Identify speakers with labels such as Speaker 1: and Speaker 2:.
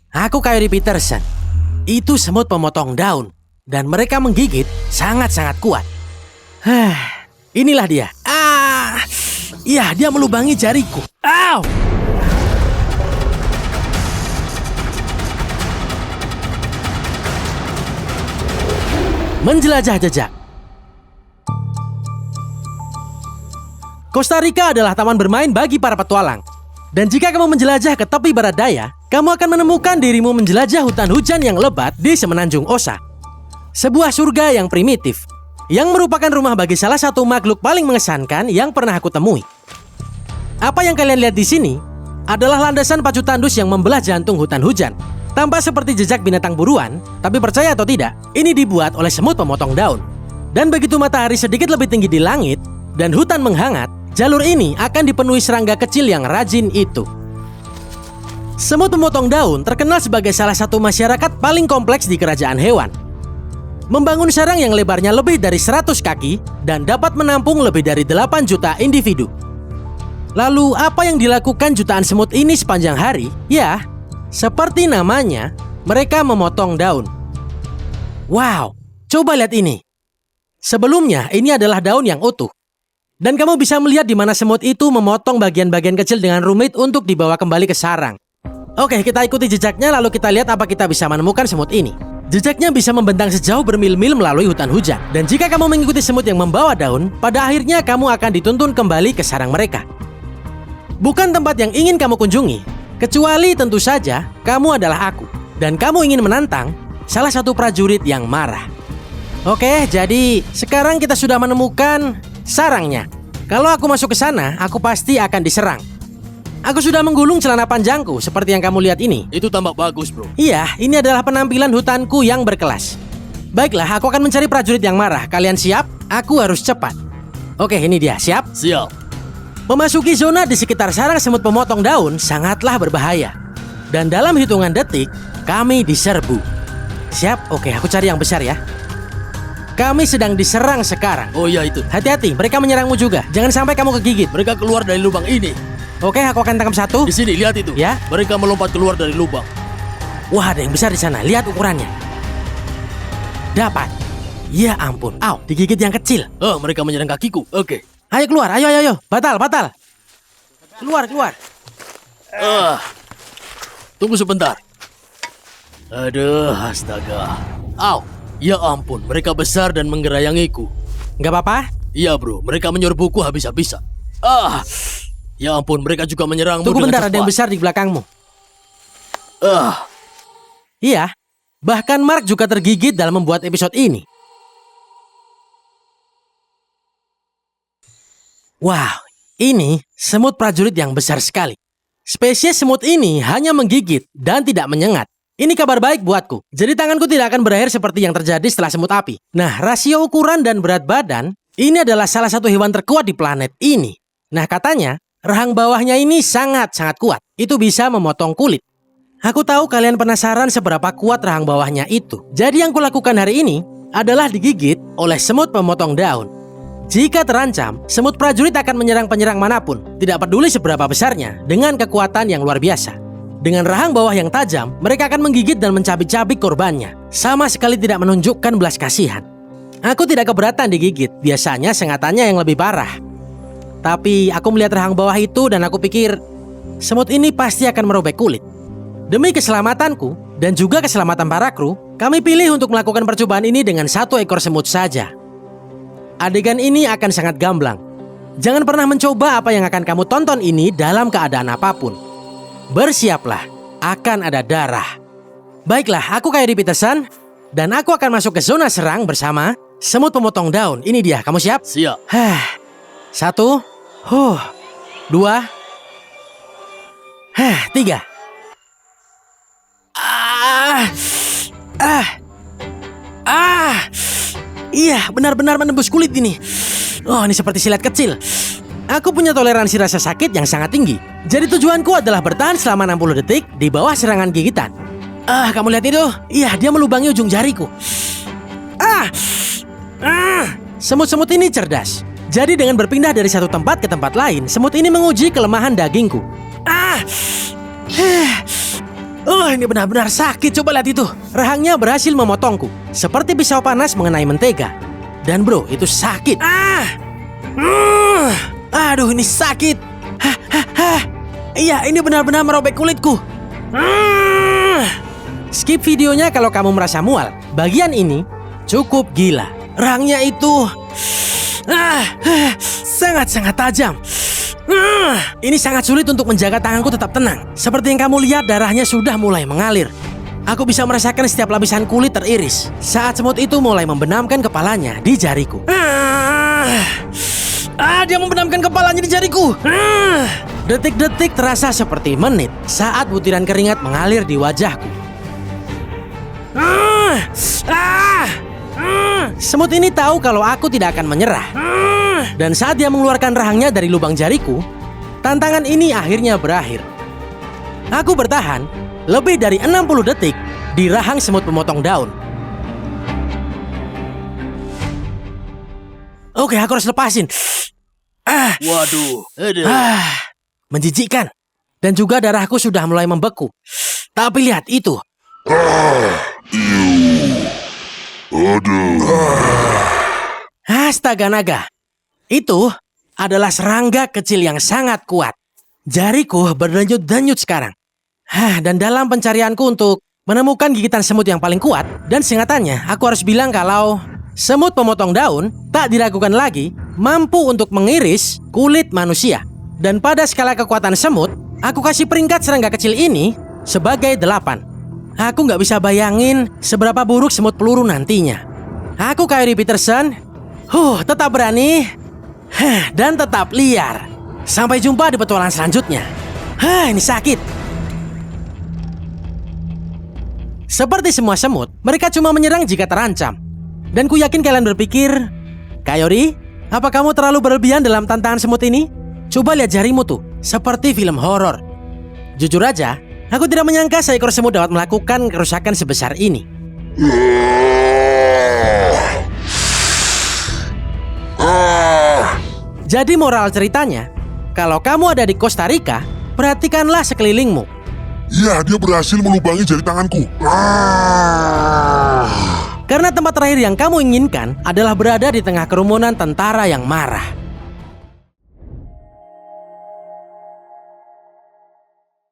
Speaker 1: Aku Coyote Peterson. Itu semut pemotong daun. Dan mereka menggigit sangat-sangat kuat. Inilah dia. Iya, dia melubangi jariku. Au! Menjelajah jejak. Costa Rica adalah taman bermain bagi para petualang. Dan jika kamu menjelajah ke tepi barat daya, kamu akan menemukan dirimu menjelajah hutan hujan yang lebat di semenanjung Osa. Sebuah surga yang primitif, yang merupakan rumah bagi salah satu makhluk paling mengesankan yang pernah aku temui. Apa yang kalian lihat di sini adalah landasan pacu tandus yang membelah jantung hutan hujan. Tampak seperti jejak binatang buruan, tapi percaya atau tidak, ini dibuat oleh semut pemotong daun. Dan begitu matahari sedikit lebih tinggi di langit dan hutan menghangat, jalur ini akan dipenuhi serangga kecil yang rajin itu. Semut pemotong daun terkenal sebagai salah satu masyarakat paling kompleks di kerajaan hewan. Membangun sarang yang lebarnya lebih dari 100 kaki dan dapat menampung lebih dari 8 juta individu. Lalu apa yang dilakukan jutaan semut ini sepanjang hari? Ya, seperti namanya, mereka memotong daun. Wow, coba lihat ini. Sebelumnya, ini adalah daun yang utuh. Dan kamu bisa melihat di mana semut itu memotong bagian-bagian kecil dengan rumit untuk dibawa kembali ke sarang. Oke, kita ikuti jejaknya lalu kita lihat apa kita bisa menemukan semut ini. Jejaknya bisa membentang sejauh bermil-mil melalui hutan hujan. Dan jika kamu mengikuti semut yang membawa daun, pada akhirnya kamu akan dituntun kembali ke sarang mereka. Bukan tempat yang ingin kamu kunjungi, kecuali tentu saja kamu adalah aku. Dan kamu ingin menantang salah satu prajurit yang marah. Oke, jadi sekarang kita sudah menemukan sarangnya. Kalau aku masuk ke sana, aku pasti akan diserang. Aku sudah menggulung celana panjangku seperti yang kamu lihat ini.
Speaker 2: Itu tampak bagus, bro.
Speaker 1: Iya, ini adalah penampilan hutanku yang berkelas. Baiklah, aku akan mencari prajurit yang marah. Kalian siap? Aku harus cepat. Oke, ini dia. Siap?
Speaker 2: Siap.
Speaker 1: Memasuki zona di sekitar sarang semut pemotong daun sangatlah berbahaya. Dan dalam hitungan detik, kami diserbu. Siap? Oke, aku cari yang besar ya. Kami sedang diserang sekarang.
Speaker 2: Oh iya itu.
Speaker 1: Hati-hati, mereka menyerangmu juga. Jangan sampai kamu kegigit.
Speaker 2: Mereka keluar dari lubang ini.
Speaker 1: Oke, aku akan tangkap satu.
Speaker 2: Di sini, lihat itu.
Speaker 1: Ya.
Speaker 2: Mereka melompat keluar dari lubang.
Speaker 1: Wah, ada yang besar di sana. Lihat ukurannya. Dapat. Ya ampun. Au, digigit yang kecil.
Speaker 2: Mereka menyerang kakiku. Oke.
Speaker 1: Ayo keluar, ayo. Batal. Keluar.
Speaker 2: Tunggu sebentar. Aduh, astaga. Au. Ya ampun, mereka besar dan menggerayangiku.
Speaker 1: Nggak apa-apa?
Speaker 2: Iya, bro. Mereka menyerbuku habis-habisan. Ya ampun, mereka juga menyerangmu.
Speaker 1: Tunggu
Speaker 2: dengan
Speaker 1: bentar,
Speaker 2: cepat.
Speaker 1: ada yang besar di belakangmu.
Speaker 2: Ah,
Speaker 1: Iya, bahkan Mark juga tergigit dalam membuat episode ini. Wow, ini semut prajurit yang besar sekali. Spesies semut ini hanya menggigit dan tidak menyengat. Ini kabar baik buatku. Jadi tanganku tidak akan berakhir seperti yang terjadi setelah semut api. Nah, rasio ukuran dan berat badan, ini adalah salah satu hewan terkuat di planet ini. Nah, katanya, rahang bawahnya ini sangat-sangat kuat. Itu bisa memotong kulit. Aku tahu kalian penasaran seberapa kuat rahang bawahnya itu. Jadi yang kulakukan hari ini adalah digigit oleh semut pemotong daun. Jika terancam, semut prajurit akan menyerang penyerang manapun, tidak peduli seberapa besarnya, dengan kekuatan yang luar biasa. Dengan rahang bawah yang tajam, mereka akan menggigit dan mencabik-cabik korbannya, sama sekali tidak menunjukkan belas kasihan. Aku tidak keberatan digigit, biasanya sengatannya yang lebih parah. Tapi aku melihat rahang bawah itu dan aku pikir, semut ini pasti akan merobek kulit. Demi keselamatanku dan juga keselamatan para kru, kami pilih untuk melakukan percobaan ini dengan satu ekor semut saja. Adegan ini akan sangat gamblang. Jangan pernah mencoba apa yang akan kamu tonton ini dalam keadaan apapun. Bersiaplah, akan ada darah. Baiklah, aku Coyote Peterson, dan aku akan masuk ke zona serang bersama semut pemotong daun. Ini dia, kamu siap?
Speaker 2: siap.
Speaker 1: 1, 2, 3. Iya, benar-benar menembus kulit ini. Oh, ini seperti silat kecil. Aku punya toleransi rasa sakit yang sangat tinggi. Jadi tujuanku adalah bertahan selama 60 detik di bawah serangan gigitan. Kamu lihat itu? Iya, dia melubangi ujung jariku. Semut-semut ini cerdas. Jadi dengan berpindah dari satu tempat ke tempat lain, semut ini menguji kelemahan dagingku. Oh, ini benar-benar sakit. Coba lihat itu. Rahangnya berhasil memotongku, seperti pisau panas mengenai mentega. Dan bro, itu sakit. Aduh, ini sakit. Iya, ini benar-benar merobek kulitku. Skip videonya kalau kamu merasa mual. Bagian ini cukup gila. Rahangnya itu sangat-sangat tajam. Ini sangat sulit untuk menjaga tanganku tetap tenang. Seperti yang kamu lihat, darahnya sudah mulai mengalir. Aku bisa merasakan setiap lapisan kulit teriris saat semut itu mulai membenamkan kepalanya di jariku. Dia membenamkan kepalanya di jariku. Detik-detik terasa seperti menit saat butiran keringat mengalir di wajahku. Semut ini tahu kalau aku tidak akan menyerah. Dan saat dia mengeluarkan rahangnya dari lubang jariku, tantangan ini akhirnya berakhir. Aku bertahan lebih dari 60 detik di rahang semut pemotong daun. Oke, aku harus lepasin.
Speaker 2: Waduh.
Speaker 1: Menjijikkan. Dan juga darahku sudah mulai membeku. Tapi lihat itu. Astaga naga. Itu adalah serangga kecil yang sangat kuat. Jariku berdenyut-denyut sekarang. Dan dalam pencarianku untuk menemukan gigitan semut yang paling kuat, dan singkatannya, aku harus bilang kalau semut pemotong daun tak diragukan lagi mampu untuk mengiris kulit manusia. Dan pada skala kekuatan semut, aku kasih peringkat serangga kecil ini sebagai 8. Aku nggak bisa bayangin seberapa buruk semut peluru nantinya. Aku Coyote Peterson, tetap berani, dan tetap liar. Sampai jumpa di petualangan selanjutnya. Ini sakit. Seperti semua semut, mereka cuma menyerang jika terancam. Dan ku yakin kalian berpikir, Coyote, apa kamu terlalu berlebihan dalam tantangan semut ini? Coba lihat jarimu tuh, seperti film horor. Jujur aja, aku tidak menyangka seekor semut dapat melakukan kerusakan sebesar ini. Jadi moral ceritanya, kalau kamu ada di Costa Rica, perhatikanlah sekelilingmu.
Speaker 3: Ya, dia berhasil melubangi jari tanganku.
Speaker 1: Karena tempat terakhir yang kamu inginkan adalah berada di tengah kerumunan tentara yang marah.